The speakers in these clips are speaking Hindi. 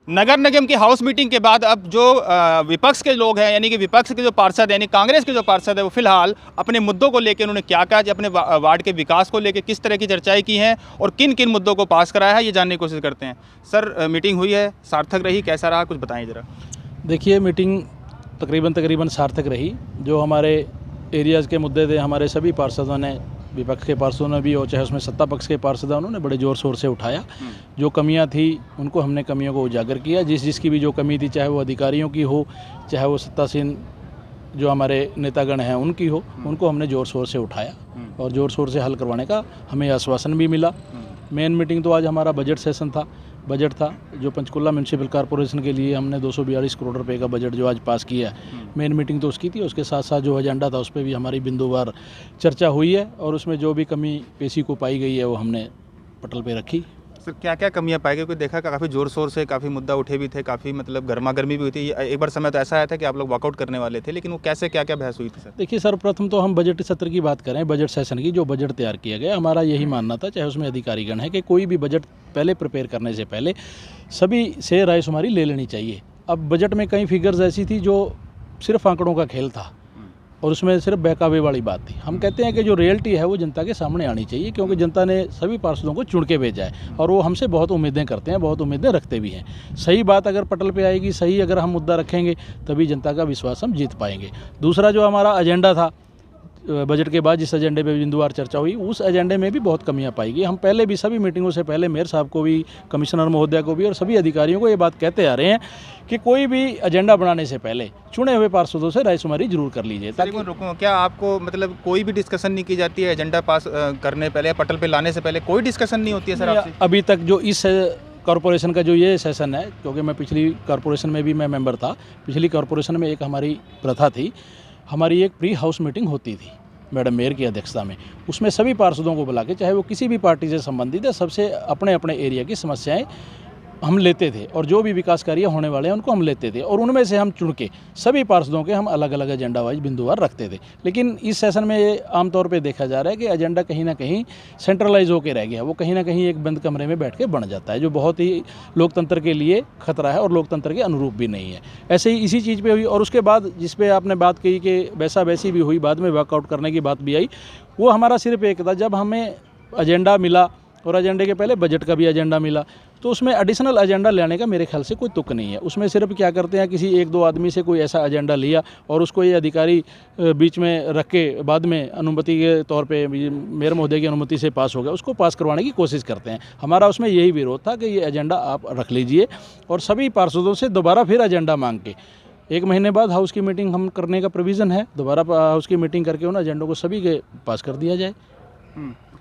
नगर निगम की हाउस मीटिंग के बाद अब जो विपक्ष के लोग हैं, यानी कि विपक्ष के जो पार्षद हैं, यानी कांग्रेस के जो पार्षद है, वो फिलहाल अपने मुद्दों को लेकर उन्होंने क्या कहा, अपने वार्ड के विकास को लेकर किस तरह की चर्चाएं की हैं और किन किन मुद्दों को पास कराया है, ये जानने की कोशिश करते हैं। सर, मीटिंग हुई है, सार्थक रही, कैसा रहा, कुछ बताएं जरा। देखिए, मीटिंग तकरीबन सार्थक रही। जो हमारे एरियाज़ के मुद्दे थे, हमारे सभी पार्षदों ने, विपक्ष के पार्षदों ने भी और चाहे उसमें सत्ता पक्ष के पार्षद हैं, उन्होंने बड़े ज़ोर शोर से उठाया। जो कमियां थी उनको हमने कमियों को उजागर किया। जिसकी भी जो कमी थी, चाहे वो अधिकारियों की हो, चाहे वो सत्तासीन जो हमारे नेतागण हैं उनकी हो, उनको हमने ज़ोर शोर से उठाया और ज़ोर शोर से हल करवाने का हमें आश्वासन भी मिला। मेन मीटिंग तो आज हमारा बजट सेशन था, बजट था जो पंचकुला म्यूनसिपल कॉरपोरेशन के लिए हमने 242 करोड़ रुपए का बजट जो आज पास किया है। मेन मीटिंग तो उसकी थी, उसके साथ साथ जो एजेंडा था उस पर भी हमारी बिंदुवार चर्चा हुई है और उसमें जो भी कमी पेशी को पाई गई है वो हमने पटल पे रखी। सर, क्या क्या कमियां पाई गई? क्योंकि देखा काफ़ी ज़ोर शोर से काफ़ी मुद्दा उठे भी थे, काफ़ी मतलब गर्मा गर्मी भी हुई थी। एक बार समय तो ऐसा आया था कि आप लोग वॉकआउट करने वाले थे, लेकिन वो कैसे क्या क्या बहस हुई थी सर? देखिए, सर्वप्रथम तो हम बजट सत्र की बात करें, बजट सेशन की, जो बजट तैयार किया गया, हमारा यही मानना था, चाहे उसमें अधिकारीगण है, कि कोई भी बजट पहले प्रिपेयर करने से पहले सभी से राय शुमारी ले लेनी चाहिए। अब बजट में कई फिगर्स ऐसी थी जो सिर्फ आंकड़ों का खेल था और उसमें सिर्फ बहकावे वाली बात थी। हम कहते हैं कि जो रियलिटी है वो जनता के सामने आनी चाहिए, क्योंकि जनता ने सभी पार्षदों को चुन के भेजा है और वो हमसे बहुत उम्मीदें करते हैं, बहुत उम्मीदें रखते भी हैं। सही बात अगर पटल पे आएगी, सही अगर हम मुद्दा रखेंगे, तभी जनता का विश्वास हम जीत पाएंगे। दूसरा जो हमारा एजेंडा था, बजट के बाद जिस एजेंडे पे बिंदुवार चर्चा हुई, उस एजेंडे में भी बहुत कमियां पाई गई। हम पहले भी सभी मीटिंगों से पहले मेयर साहब को भी, कमिश्नर महोदया को भी और सभी अधिकारियों को ये बात कहते आ रहे हैं कि कोई भी एजेंडा बनाने से पहले चुने हुए पार्षदों से रायशुमारी जरूर कर लीजिए। ताकि रुको, क्या आपको मतलब कोई भी डिस्कशन नहीं की जाती है एजेंडा पास करने पहले, पटल पे लाने से पहले कोई डिस्कशन नहीं होती है सर आपसे? अभी तक जो इस कॉरपोरेशन का जो ये सेशन है, क्योंकि मैं पिछली कॉरपोरेशन में भी मैं मेंबर था, पिछली कॉरपोरेशन में एक हमारी प्रथा थी, हमारी एक प्री हाउस मीटिंग होती थी मैडम मेयर की अध्यक्षता में। उसमें सभी पार्षदों को बुला के, चाहे वो किसी भी पार्टी से संबंधित है, सबसे अपने अपने एरिया की समस्याएं हम लेते थे और जो भी विकास कार्य होने वाले हैं उनको हम लेते थे और उनमें से हम चुन के सभी पार्षदों के हम अलग अलग एजेंडा वाइज बिंदुवार रखते थे। लेकिन इस सेशन में ये आमतौर पे देखा जा रहा है कि एजेंडा कहीं ना कहीं सेंट्रलाइज होकर रह गया, वो कहीं ना कहीं एक बंद कमरे में बैठ के बन जाता है, जो बहुत ही लोकतंत्र के लिए खतरा है और लोकतंत्र के अनुरूप भी नहीं है। ऐसे ही इसी चीज़ पर हुई और उसके बाद जिस पे आपने बात कही कि वैसा वैसी भी हुई, बाद में वर्कआउट करने की बात भी आई, वो हमारा सिर्फ एक था, जब हमें एजेंडा मिला और एजेंडे के पहले बजट का भी एजेंडा मिला, तो उसमें एडिशनल एजेंडा लेने का मेरे ख्याल से कोई तुक नहीं है। उसमें सिर्फ क्या करते हैं, किसी एक दो आदमी से कोई ऐसा एजेंडा लिया और उसको ये अधिकारी बीच में रख के बाद में अनुमति के तौर पे मेयर महोदय की अनुमति से पास हो गया, उसको पास करवाने की कोशिश करते हैं। हमारा उसमें यही विरोध था कि ये एजेंडा आप रख लीजिए और सभी पार्षदों से दोबारा फिर एजेंडा मांग के 1 महीने बाद हाउस की मीटिंग हम करने का प्रोविज़न है, दोबारा हाउस की मीटिंग करके उन एजेंडों को सभी के पास कर दिया जाए।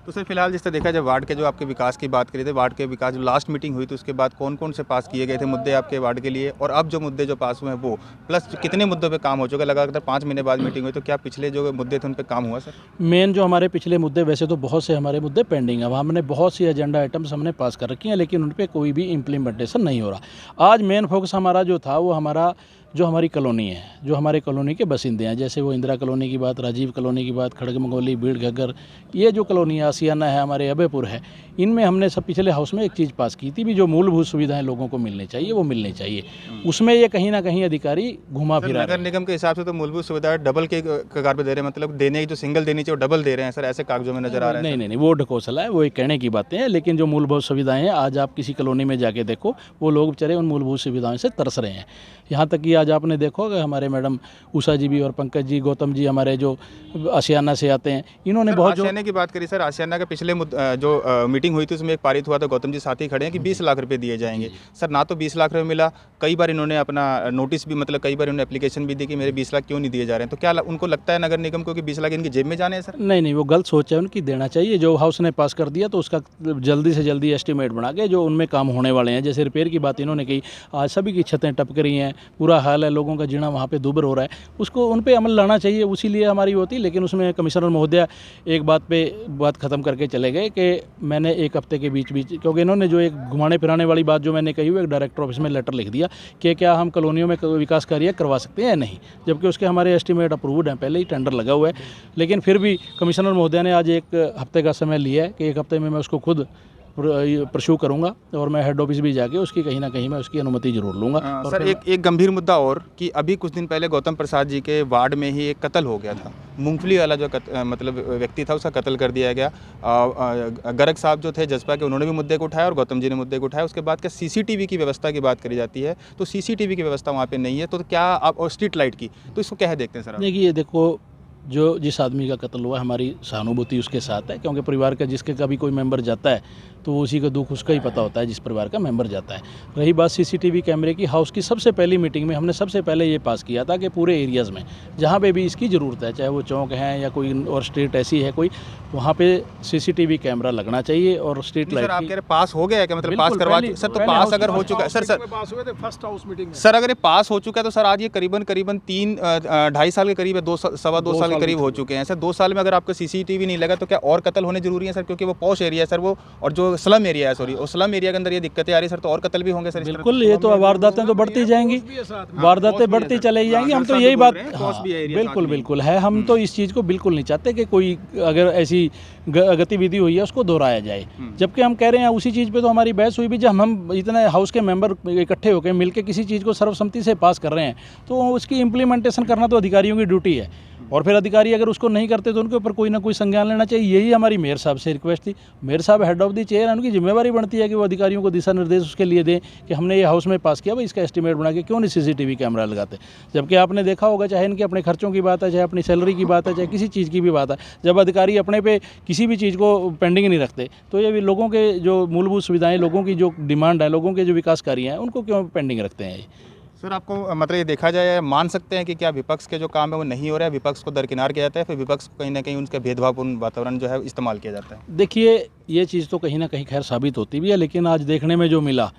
तो सर, फिलहाल जिस तरह देखा जाए, वार्ड के जो आपके विकास की बात करी थी, वार्ड के विकास जो लास्ट मीटिंग हुई थी उसके बाद कौन कौन से पास किए गए थे मुद्दे आपके वार्ड के लिए, और अब जो मुद्दे जो पास हुए हैं वो प्लस कितने मुद्दों पे काम हो चुका है? लगातार 5 महीने बाद मीटिंग हुई, तो क्या पिछले जो मुद्दे थे उन पर काम हुआ सर? मेन जो हमारे पिछले मुद्दे, वैसे तो बहुत से हमारे मुद्दे पेंडिंग है, हमने बहुत सी एजेंडा आइटम्स हमने पास कर रखी हैं, लेकिन उन पर कोई भी इम्प्लीमेंटेशन नहीं हो रहा। आज मेन फोकस हमारा जो था वो हमारा जो हमारी कॉलोनी है, जो हमारे कॉलोनी के बसिंदे हैं, जैसे वो इंदिरा कॉलोनी की बात, राजीव कॉलोनी की बात, खड़गमंगोली, भीड़ घग्गर, ये जो कॉलोनी आसियाना है, हमारे अभयपुर है, इनमें हमने सब पिछले हाउस में एक चीज़ पास की थी भी, जो मूलभूत सुविधाएं लोगों को मिलनी चाहिए वो मिलनी चाहिए। उसमें ये कहीं ना कहीं अधिकारी घुमा फिरा, नगर निगम के हिसाब से तो मूलभूत सुविधाएं डबल के कगार पे दे रहे हैं, मतलब देने की जो सिंगल देनी चाहिए वो डबल दे रहे हैं सर, ऐसे कागजों में नजर आ रहा है। नहीं, वो ढकोसला है, वो एक कहने की बातें हैं, लेकिन जो मूलभूत सुविधाएं हैं, आज आप किसी कॉलोनी में जाके देखो, वो लोग बेचारे उन मूलभूत सुविधाओं से तरस रहे हैं। यहाँ तक कि आज आपने देखो कि हमारे मैडम उषा जी भी और पंकज जी, गौतम जी हमारे जो आसियाना से आते हैं, इन्होंने बहुत आसियाना की बात करी सर। आसियाना का पिछले जो मीटिंग हुई थी उसमें एक पारित हुआ था, गौतम जी साथ ही खड़े हैं कि 20 लाख रुपए दिए जाएंगे सर। ना तो 20 लाख रुपये मिला, कई बार इन्होंने अपना नोटिस भी, मतलब कई बार इन्होंने एप्लीकेशन भी दी कि मेरे 20 लाख क्यों नहीं दिए जा रहे हैं। तो क्या उनको लगता है नगर निगम को कि 20 लाख इनकी जेब में जाने हैं सर? नहीं, वो गलत सोच है उनकी, देना चाहिए। जो हाउस ने पास कर दिया तो उसका जल्दी से जल्दी एस्टिमेट बना के जो उनमें काम होने वाले हैं, जैसे रिपेयर की बात इन्होंने कही, आज सभी की छतें टपक रही हैं, बुरा हाल है, लोगों का जीना वहाँ पे दुभर हो रहा है, उसको उन पे अमल लाना चाहिए, उसी लिए हमारी होती। लेकिन उसमें कमिश्नर महोदया एक बात पे बात ख़त्म करके चले गए कि मैंने 1 हफ्ते के बीच क्योंकि इन्होंने जो एक घुमाने फिराने वाली बात जो मैंने कही, वो एक डायरेक्टर ऑफिस में लेटर लिख दिया कि क्या हम कॉलोनियों में विकास कार्य करवा सकते हैं या नहीं, जबकि उसके हमारे एस्टिमेट अप्रूव्ड हैं, पहले ही टेंडर लगा हुआ है। लेकिन फिर भी कमिश्नर महोदया ने आज 1 हफ्ते का समय लिया है कि 1 हफ्ते में मैं उसको खुद परस्यू करूँगा और मैं हेड ऑफिस भी जाके उसकी कहीं ना कहीं मैं उसकी अनुमति जरूर लूँगा। और सर एक गंभीर मुद्दा और कि अभी कुछ दिन पहले गौतम प्रसाद जी के वार्ड में ही एक कत्ल हो गया था। मूंगफली वाला जो मतलब व्यक्ति था उसका कत्ल कर दिया गया। गर्ग साहब जो थे जसपा के, उन्होंने भी मुद्दे को उठाया और गौतम जी ने मुद्दे को उठाया। उसके बाद क्या सीसीटीवी की व्यवस्था की बात करी जाती है, तो सीसीटीवी की व्यवस्था वहाँ पे नहीं है, तो क्या आप, और स्ट्रीट लाइट की, तो इसको क्या देखते हैं सर आप? देखिए, देखो, जो जिस आदमी का कत्ल हुआ हमारी सहानुभूति उसके साथ है, क्योंकि परिवार का जिसके का भी कोई मेंबर जाता है तो उसी का दुख उसका ही पता होता है जिस परिवार का मेंबर जाता है। रही बात सीसीटीवी कैमरे की, हाउस की सबसे पहली मीटिंग में हमने सबसे पहले ये पास किया था कि पूरे एरियाज़ में जहाँ पे भी इसकी ज़रूरत है, चाहे वो चौक है या कोई और स्ट्रीट ऐसी है कोई, वहाँ पे सीसीटीवी कैमरा लगना चाहिए। और स्ट्रीट लाइट आप कह रहे पास हो गया है क्या, मतलब पास करवा सर? तो पास अगर हो चुका है sir first house meeting sir अगर ये पास हो चुका है तो सर आज ये करीबन 2.5 साल के करीब है, 2.25 साल के करीब हो चुके हैं सर। 2 साल में अगर आपको सीसीटीवी नहीं लगा तो क्या और कत्ल होने जरूरी है सर? क्योंकि वो पॉश एरिया है सर वो, और जो स्लम एरिया है, सॉरी, और स्लम एरिया के अंदर ये दिक्कतें आ रही है सर, तो और कत्ल भी होंगे सर? बिल्कुल, ये तो वारदातें तो बढ़ती जाएंगी, वारदातें बढ़ती चली जाएंगी। हम तो यही बात, बिल्कुल बिल्कुल है, हम तो इस चीज़ को बिल्कुल नहीं चाहते कि कोई अगर ऐसी गतिविधि हुई है उसको दोहराया जाए। जबकि हम कह रहे हैं उसी चीज़ पे तो हमारी बहस हुई भी, जब हम इतने हाउस के मेंबर इकट्ठे होकर मिलकर किसी चीज़ को सर्वसम्मति से पास कर रहे हैं तो उसकी इम्प्लीमेंटेशन करना तो अधिकारियों की ड्यूटी है। और फिर अधिकारी अगर उसको नहीं करते तो उनके ऊपर कोई ना कोई संज्ञान लेना चाहिए। यही हमारी मेयर साहब से रिक्वेस्ट थी। मेयर साहब हेड ऑफ द चेयर है, उनकी जिम्मेवारी बनती है कि वो अधिकारियों को दिशा निर्देश उसके लिए दें कि हमने ये हाउस में पास किया, भाई इसका एस्टीमेट बना के क्यों नहीं सीसीटीवी कैमरा लगाते। जबकि आपने देखा होगा, चाहे इनके अपने खर्चों की बात है, चाहे अपनी सैलरी की बात है, चाहे किसी चीज़ की भी बात है, जब अधिकारी अपने पे किसी भी चीज़ को पेंडिंग नहीं रखते तो ये भी लोगों के जो मूलभूत सुविधाएं, लोगों की जो डिमांड है, लोगों के जो विकास कार्य हैं, उनको क्यों पेंडिंग रखते हैं। सर आपको मतलब ये देखा जाए, मान सकते हैं कि क्या विपक्ष के जो काम है वो नहीं हो रहा है, विपक्ष को दरकिनार किया जाता है, फिर विपक्ष को कहीं ना कहीं उनके भेदभावपूर्ण वातावरण जो है इस्तेमाल किया जाता है? देखिए, ये चीज़ तो कहीं ना कहीं खैर साबित होती भी है, लेकिन आज देखने में जो मिला,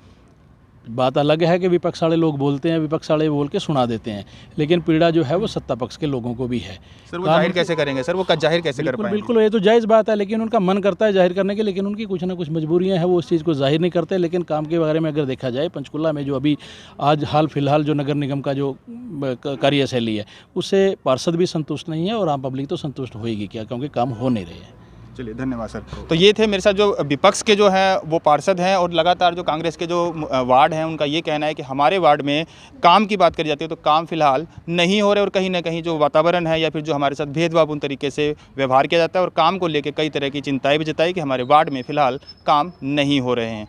बात अलग है कि विपक्ष वाले लोग बोलते हैं, विपक्ष वाले बोल के सुना देते हैं, लेकिन पीड़ा जो है वो सत्ता पक्ष के लोगों को भी है। सर वो जाहिर कैसे करेंगे सर, वो जाहिर कैसे कर पाएंगे? बिल्कुल, ये तो जायज़ बात है, लेकिन उनका मन करता है जाहिर करने के, लेकिन उनकी कुछ ना कुछ मजबूरियां हैं, वो उस चीज़ को जाहिर नहीं करते। लेकिन काम के बारे में अगर देखा जाए, पंचकुला में जो अभी आज हाल फिलहाल जो नगर निगम का जो कार्यशैली है, उससे पार्षद भी संतुष्ट नहीं है और आम पब्लिक तो संतुष्ट होएगी क्या, क्योंकि काम हो नहीं रहे हैं। चलिए, धन्यवाद सर। तो ये थे मेरे साथ जो विपक्ष के जो हैं वो पार्षद हैं, और लगातार जो कांग्रेस के जो वार्ड हैं उनका ये कहना है कि हमारे वार्ड में काम की बात करी जाती है तो काम फिलहाल नहीं हो रहे, और कहीं ना कहीं जो वातावरण है या फिर जो हमारे साथ भेदभावपूर्ण तरीके से व्यवहार किया जाता है, और काम को लेकर कई तरह की चिंताएं भी जताई कि हमारे वार्ड में फिलहाल काम नहीं हो रहे हैं।